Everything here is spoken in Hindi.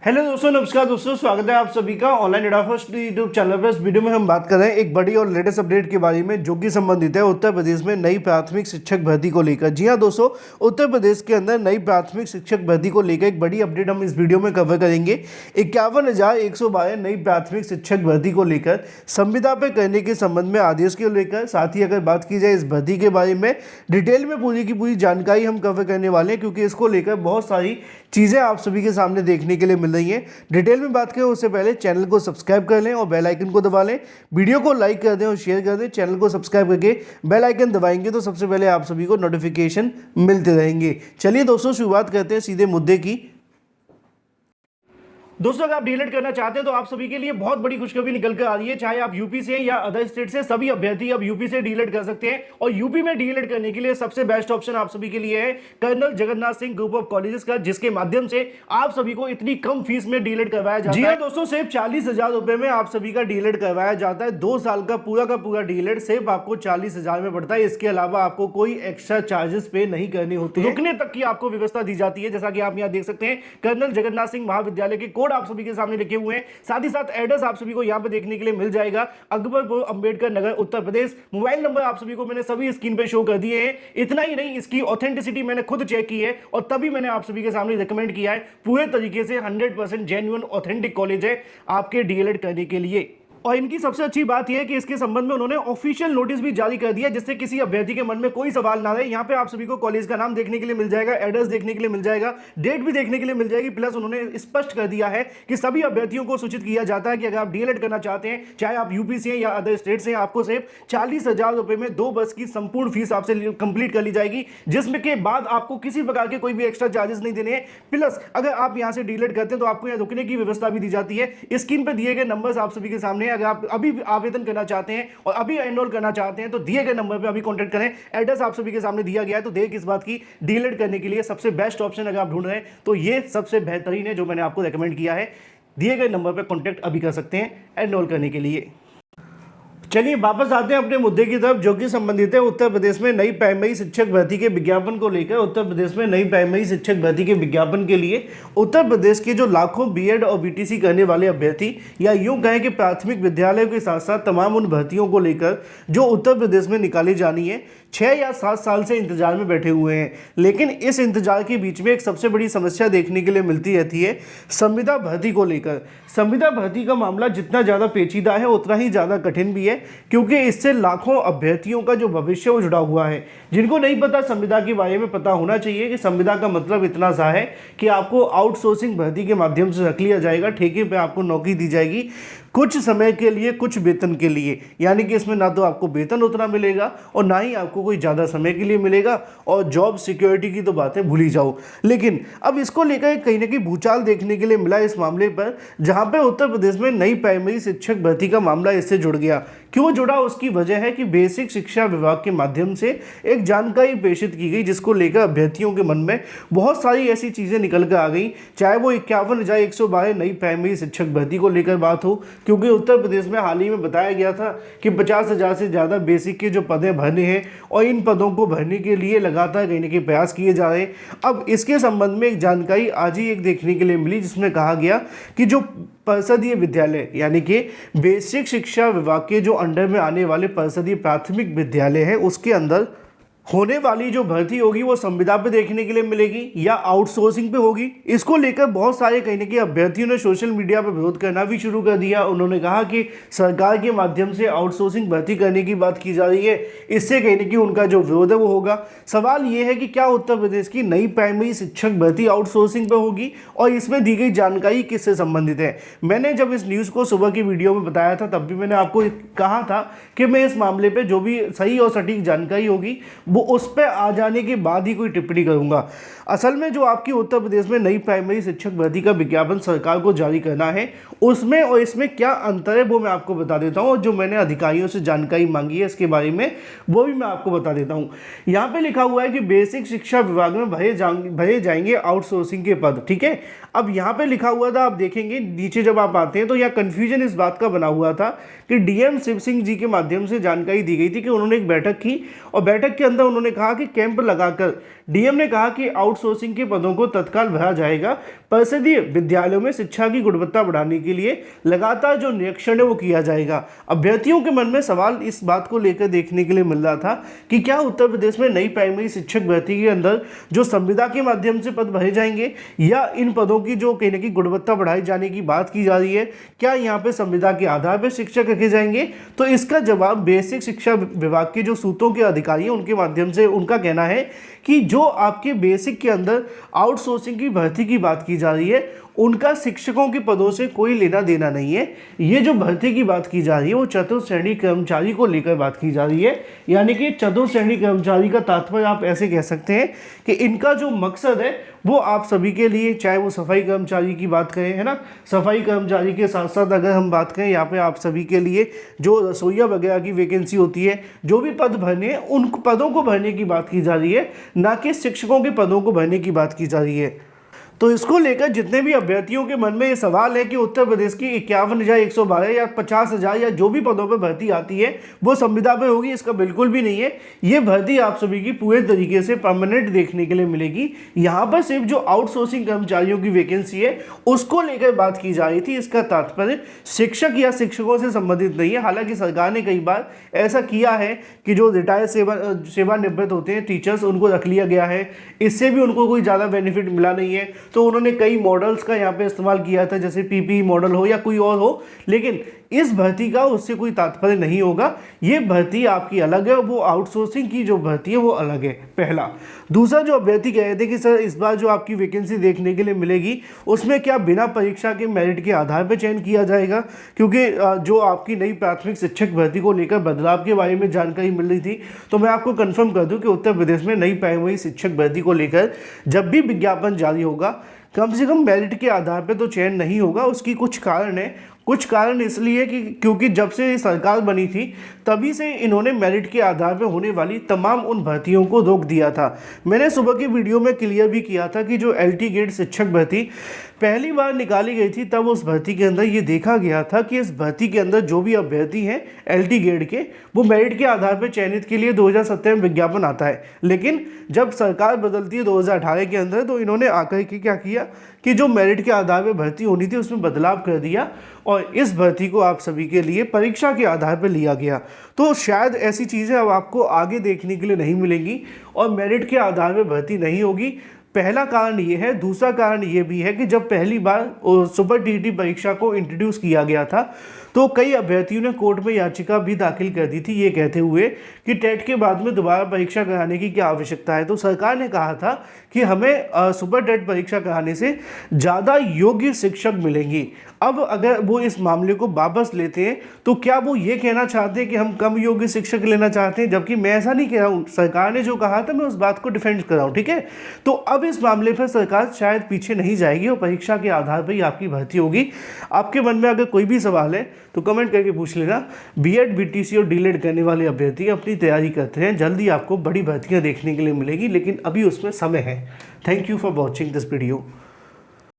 हेलो दोस्तों, नमस्कार दोस्तों, स्वागत है आप सभी का online data first YouTube channel पर। इस वीडियो में हम बात कर रहे हैं एक बड़ी और लेटेस्ट अपडेट के बारे में, जो कि संबंधित है उत्तर प्रदेश में नई प्राथमिक शिक्षक भर्ती को लेकर। जी हां दोस्तों, उत्तर प्रदेश के अंदर नई प्राथमिक शिक्षक भर्ती को लेकर एक बड़ी अपडेट हम इस वीडियो में कवर करेंगे। 51,112 नई प्राथमिक शिक्षक भर्ती को लेकर संविदा पे करने के संबंध में आदेश को लेकर, साथ ही अगर बात की जाए इस भर्ती के बारे में डिटेल में पूरी की पूरी जानकारी हम कवर करने वाले हैं, क्योंकि इसको लेकर बहुत सारी चीज़ें आप सभी के सामने देखने के लिए मिल रही हैं। डिटेल में बात करें उससे पहले चैनल को सब्सक्राइब कर लें और बेल आइकन को दबा लें। वीडियो को लाइक कर दें और शेयर कर दें। चैनल को सब्सक्राइब करके बेल आइकन दबाएंगे तो सबसे पहले आप सभी को नोटिफिकेशन मिलते रहेंगे। चलिए दोस्तों, शुरुआत करते हैं सीधे मुद्दे की। दोस्तों, अगर आप डीएलएड करना चाहते हैं तो आप सभी के लिए बहुत बड़ी खुशखबरी निकल कर आ रही है। चाहे आप यूपी से या अदर स्टेट से, सभी अभ्यर्थी अब यूपी से डीएलएड कर सकते हैं। और यूपी में डीएलएड करने के लिए सबसे बेस्ट ऑप्शन आप सभी के लिए है colonel Jagannath Singh group of colleges का, जिसके माध्यम से आप सभी को इतनी कम फीस में डीएलएड करवाया जाता है। जी हां दोस्तों, सिर्फ 40,000 रुपए में आप सभी का डीएलएड करवाया जाता है। 2 साल का पूरा डीएलएड सिर्फ आपको 40,000 में पड़ता है। इसके अलावा आपको कोई एक्स्ट्रा चार्जेस पे नहीं करने होते, रुकने तक की आपको व्यवस्था दी जाती है। जैसा कि आप यहाँ देख सकते हैं, कर्नल जगन्नाथ सिंह महाविद्यालय के कोड आप सभी के सामने लिखे हुए हैं। साथ ही साथ एड्रेस आप सभी को यहां पे देखने के लिए मिल जाएगा, अकबरपुर अंबेडकर नगर, उत्तर प्रदेश। मोबाइल नंबर आप सभी को मैंने सभी स्क्रीन पे शो कर दिए हैं। इतना ही नहीं, इसकी ऑथेंटिसिटी मैंने खुद चेक की है और तभी मैंने आप सभी के सामने रिकमेंड किया है। पूरे तरीके से 100% जेन्युइन ऑथेंटिक कॉलेज है आपके डीएलएड करने के लिए। और इनकी सबसे अच्छी बात यह है कि इसके संबंध में उन्होंने ऑफिशियल नोटिस भी जारी कर दिया, जिससे किसी अभ्यर्थी के मन में कोई सवाल ना रहे। यहाँ पे आप सभी को कॉलेज का नाम देखने के लिए मिल जाएगा, एड्रेस देखने के लिए मिल जाएगा, डेट भी देखने के लिए मिल जाएगी। प्लस उन्होंने स्पष्ट कर दिया है कि सभी अभ्यर्थियों को सूचित किया जाता है कि अगर आप डीएलएड करना चाहते हैं, चाहे आप यूपी से या अदर स्टेट से, आपको सिर्फ 40,000 रुपए में 2 वर्ष की संपूर्ण फीस आपसे कंप्लीट कर ली जाएगी, जिसमें के बाद आपको किसी प्रकार के कोई भी एक्स्ट्रा चार्जेस नहीं देने हैं। प्लस अगर आप यहाँ से डीएलएड करते हैं तो आपको यहाँ रुकने की व्यवस्था भी दी जाती है। स्क्रीन पर दिए गए नंबर आप सभी के सामने, अगर आप अभी आवेदन करना चाहते हैं और अभी एनरोल करना चाहते हैं तो दिए गए नंबर पे अभी कांटेक्ट करें। एड्रेस आप सभी के सामने दिया गया है। तो देर किस बात की, डीएलएड करने के लिए सबसे बेस्ट ऑप्शन अगर आप ढूंढ रहे हैं तो ये सबसे बेहतरीन है जो मैंने आपको रेकमेंड किया है। दिए गए नंबर पे कांटेक्ट अभी कर सकते हैं एनरोल करने के लिए। चलिए वापस आते हैं अपने मुद्दे की तरफ, जो कि संबंधित है उत्तर प्रदेश में नई प्राइमरी शिक्षक भर्ती के विज्ञापन को लेकर। उत्तर प्रदेश में नई प्राइमरी शिक्षक भर्ती के विज्ञापन के लिए उत्तर प्रदेश के जो लाखों बीएड और बीटीसी करने वाले अभ्यर्थी, या यूं कहें कि प्राथमिक विद्यालयों के साथ साथ तमाम उन भर्तियों को लेकर जो उत्तर प्रदेश में निकाली जानी है, 6 या 7 साल से इंतजार में बैठे हुए हैं। लेकिन इस इंतजार के बीच में एक सबसे बड़ी समस्या देखने के लिए मिलती रहती है संविदा भर्ती को लेकर। संविदा भर्ती का मामला जितना ज़्यादा पेचीदा है उतना ही ज़्यादा कठिन भी है, क्योंकि इससे लाखों अभ्यर्थियों का जो भविष्य वो जुड़ा हुआ है। जिनको नहीं पता संविदा के बारे में पता होना चाहिए कि संविदा का मतलब इतना सा है कि आपको आउटसोर्सिंग भर्ती के माध्यम से रख लिया जाएगा, ठेके पे आपको नौकरी दी जाएगी कुछ समय के लिए, कुछ वेतन के लिए। यानी कि इसमें ना तो आपको वेतन उतना मिलेगा और ना ही आपको कोई ज़्यादा समय के लिए मिलेगा, और जॉब सिक्योरिटी की तो बातें भूल ही जाओ। लेकिन अब इसको लेकर कहीं ना कहीं भूचाल देखने के लिए मिला इस मामले पर, जहाँ पे उत्तर प्रदेश में नई प्राइमरी शिक्षक भर्ती का मामला इससे जुड़ गया। क्यों जुड़ा, उसकी वजह है कि बेसिक शिक्षा विभाग के माध्यम से एक जानकारी प्रेषित की गई, जिसको लेकर अभ्यर्थियों के मन में बहुत सारी ऐसी चीज़ें निकल कर आ गई। चाहे वो 51,112 नई प्राइमरी शिक्षक भर्ती को लेकर बात हो, क्योंकि उत्तर प्रदेश में हाल ही में बताया गया था कि 50,000 से ज़्यादा बेसिक के जो पदें भरने हैं और इन पदों को भरने के लिए लगातार कहीं ना कहीं प्रयास किए जा रहे हैं। अब इसके संबंध में एक जानकारी आज ही एक देखने के लिए मिली, जिसमें कहा गया कि जो परिषदीय विद्यालय, यानी कि बेसिक शिक्षा विभाग के जो अंडर में आने वाले परिषदीय प्राथमिक विद्यालय है, उसके अंदर होने वाली जो भर्ती होगी वो संविदा पे देखने के लिए मिलेगी या आउटसोर्सिंग पे होगी। इसको लेकर बहुत सारे कहीं ना कहीं अभ्यर्थियों ने सोशल मीडिया पर विरोध करना भी शुरू कर दिया। उन्होंने कहा कि सरकार के माध्यम से आउटसोर्सिंग भर्ती करने की बात की जा रही है, इससे कहीं ना कहीं उनका जो विरोध है वो होगा। सवाल ये है कि क्या उत्तर प्रदेश की नई प्राइमरी शिक्षक भर्ती आउटसोर्सिंग पे होगी और इसमें दी गई जानकारी किससे संबंधित है। मैंने जब इस न्यूज़ को सुबह की वीडियो में बताया था तब भी मैंने आपको कहा था कि मैं इस मामले पर जो भी सही और सटीक जानकारी होगी वो उस पर आ जाने के बाद ही कोई टिप्पणी करूंगा। असल में जो आपकी उत्तर प्रदेश में नई प्राइमरी शिक्षक भर्ती का विज्ञापन सरकार को जारी करना है, उसमें और इसमें क्या अंतर है वो मैं आपको बता देता हूं, और जो मैंने अधिकारियों से जानकारी मांगी है इसके बारे में वो भी मैं आपको बता देता हूं। यहाँ पे लिखा हुआ है कि बेसिक शिक्षा विभाग में भरे जाएंगे आउटसोर्सिंग के पद। ठीक है, अब यहाँ पे लिखा हुआ था, आप देखेंगे नीचे जब आप आते हैं तो यहाँ कन्फ्यूजन इस बात का बना हुआ था कि डीएम शिव सिंह जी के माध्यम से जानकारी दी गई थी कि उन्होंने एक बैठक की और बैठक के अंदर था उन्होंने कहा कि कैंप लगाकर डीएम ने कहा कि आउटसोर्सिंग के पदों को तत्काल भरा जाएगा। परिषदीय विद्यालयों में शिक्षा की गुणवत्ता बढ़ाने के लिए लगातार जो निरीक्षण है वो किया जाएगा। अभ्यर्थियों के मन में सवाल इस बात को लेकर देखने के लिए मिल रहा था कि क्या उत्तर प्रदेश में नई प्राइमरी शिक्षक भर्ती के अंदर जो संविदा के माध्यम से पद भरे जाएंगे या इन पदों की जो कहने की गुणवत्ता बढ़ाई जाने की बात की जा रही है, क्या यहाँ पे संविदा के आधार पर शिक्षक रखे जाएंगे? तो इसका जवाब बेसिक शिक्षा विभाग के जो सूत्रों के अधिकारी हैं उनके माध्यम से उनका कहना है कि जो आपके बेसिक के अंदर आउटसोर्सिंग की भर्ती की बात की जा रही है उनका शिक्षकों के पदों से कोई लेना देना नहीं है। ये जो भर्ती की बात की जा रही है वो चतुर्थ श्रेणी कर्मचारी को लेकर बात की जा रही है, यानी कि चतुर्थ श्रेणी कर्मचारी का तात्पर्य आप ऐसे कह सकते हैं कि इनका जो मकसद है वो आप सभी के लिए, चाहे वो सफाई कर्मचारी की बात करें, है ना, सफाई कर्मचारी के साथ साथ अगर हम बात करें यहाँ पे आप सभी के लिए जो रसोइया वगैरह की वैकेंसी होती है, जो भी पद भरने हैं उन पदों को भरने की बात की जा रही है, ना कि शिक्षकों के पदों को भरने की बात की जा रही है। तो इसको लेकर जितने भी अभ्यर्थियों के मन में ये सवाल है कि उत्तर प्रदेश की 51,112 या 50,000 या जो भी पदों पर भर्ती आती है वो संविदा पे होगी, इसका बिल्कुल भी नहीं है। ये भर्ती आप सभी की पूरे तरीके से परमानेंट देखने के लिए मिलेगी। यहाँ पर सिर्फ जो आउटसोर्सिंग कर्मचारियों की वैकेंसी है उसको लेकर बात की जा रही थी। इसका तात्पर्य शिक्षक या शिक्षकों से संबंधित नहीं है। हालांकि सरकार ने कई बार ऐसा किया है कि जो रिटायर सेवानिवृत्त होते हैं टीचर्स, उनको रख लिया गया है, इससे भी उनको कोई ज़्यादा बेनिफिट मिला नहीं है। तो उन्होंने कई मॉडल्स का यहाँ पे इस्तेमाल किया था, जैसे पीपीई मॉडल हो या कोई और हो, लेकिन इस भर्ती का उससे कोई तात्पर्य नहीं होगा। ये भर्ती आपकी अलग है, वो आउटसोर्सिंग की जो भर्ती है वो अलग है, पहला। दूसरा, जो अभ्यर्थी कह रहे थे कि सर इस बार जो आपकी वैकेंसी देखने के लिए मिलेगी उसमें क्या बिना परीक्षा के मेरिट के आधार पर चयन किया जाएगा? क्योंकि जो आपकी नई प्राथमिक शिक्षक भर्ती को लेकर बदलाव के बारे में जानकारी मिल रही थी, तो मैं आपको कन्फर्म कर दूँ कि उत्तर प्रदेश में नई प्राइमरी शिक्षक भर्ती को लेकर जब भी विज्ञापन जारी होगा कम से कम मेरिट के आधार पर तो चयन नहीं होगा। उसकी कुछ कारण है। कुछ कारण इसलिए कि क्योंकि जब से सरकार बनी थी तभी से इन्होंने मेरिट के आधार पर होने वाली तमाम उन भर्तियों को रोक दिया था। मैंने सुबह की वीडियो में क्लियर भी किया था कि जो LT ग्रेड शिक्षक भर्ती पहली बार निकाली गई थी तब उस भर्ती के अंदर ये देखा गया था कि इस भर्ती के अंदर जो भी अभ्यर्थी हैं LT ग्रेड के, वो मेरिट के आधार पर चयनित के लिए 2017 में विज्ञापन आता है। लेकिन जब सरकार बदलती है 2018 के अंदर, तो इन्होंने आकर के क्या किया कि जो मेरिट के आधार पर भर्ती होनी थी उसमें बदलाव कर दिया और इस भर्ती को आप सभी के लिए परीक्षा के आधार पर लिया गया। तो शायद ऐसी चीज़ें अब आपको आगे देखने के लिए नहीं मिलेंगी और मेरिट के आधार पर भर्ती नहीं होगी। पहला कारण ये है। दूसरा कारण ये भी है कि जब पहली बार सुपर टीटी परीक्षा को इंट्रोड्यूस किया गया था तो कई अभ्यर्थियों ने कोर्ट में याचिका भी दाखिल कर दी थी, ये कहते हुए कि टेट के बाद में दोबारा परीक्षा कराने की क्या आवश्यकता है। तो सरकार ने कहा था कि हमें सुपर टेट परीक्षा कराने से ज़्यादा योग्य शिक्षक मिलेंगी। अब अगर वो इस मामले को वापस लेते हैं तो क्या वो ये कहना चाहते हैं कि हम कम योग्य शिक्षक लेना चाहते हैं? जबकि मैं ऐसा नहीं कह रहा हूँ, सरकार ने जो कहा था मैं उस बात को डिफेंड कर रहा हूँ, ठीक है। तो अब इस मामले पर सरकार शायद पीछे नहीं जाएगी और परीक्षा के आधार पर ही आपकी भर्ती होगी। आपके मन में अगर कोई भी सवाल है तो कमेंट करके पूछ लेना। बीएड, बीटीसी और डीएलएड करने वाले अभ्यर्थी अपनी तैयारी करते हैं, जल्दी आपको बड़ी भर्तियाँ देखने के लिए मिलेगी, लेकिन अभी उसमें समय है। Thank you for watching this video.